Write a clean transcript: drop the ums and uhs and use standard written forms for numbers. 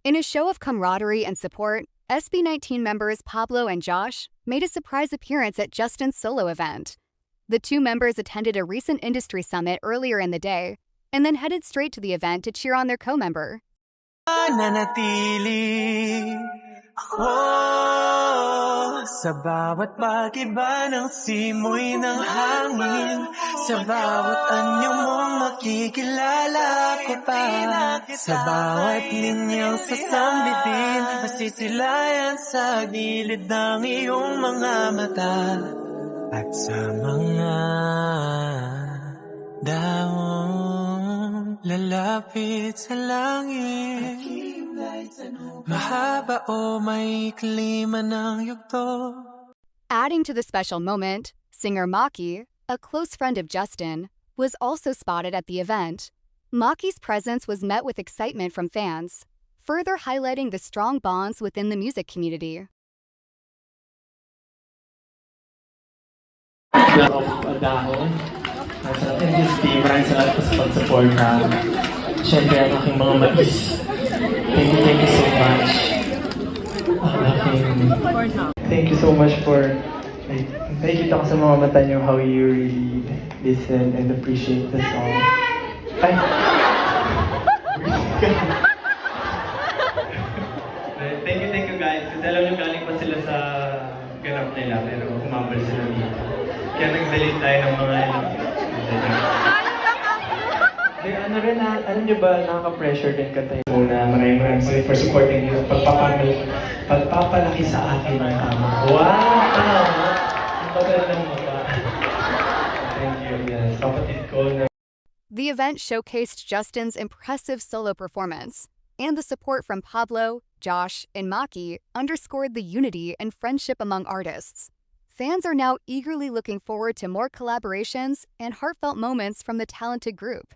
In a show of camaraderie and support, SB19 members Pablo and Josh made a surprise appearance at Justin's solo event. The two members attended a recent industry summit earlier in the day and then headed straight to the event to cheer on their co-member. Nanatili ako sa bawat pag-iba ng simoy ng hangin, sa bawat anyo mong makikilala ko pa, sa bawat linyang sasambitin, masisilayan sa gilid ng iyong mga mata, at sa mga dahon lalapit sa langit, mahaba o maikli man ang yugto. Adding to the special moment, singer Maki, a close friend of Justin, was also spotted at the event. Maki's presence was met with excitement from fans, further highlighting the strong bonds within the music community. Of dahon. Sa NDSD, maraming salamat po sa pag-support na syempre ang aking mga mais. Thank you so much. Thank you so much for nakikita ko sa mga mata niyo how you really listen and appreciate the song. Ay! Thank you guys. Kasi alam niyo galing pa sila sa ganap nila pero humabal sila dito. Kaya nag-delete tayo ng mga ano rin, alam niyo ba, nakaka-pressure din ka tayo muna. Maraming salamat for supporting you. Pagpapalaki sa akin ng tama. Wow! Ang bagal ng mukha. Thank you, yes. Kapatid ko na. The event showcased Justin's impressive solo performance, and the support from Pablo, Josh, and Maki underscored the unity and friendship among artists. Fans are now eagerly looking forward to more collaborations and heartfelt moments from the talented group.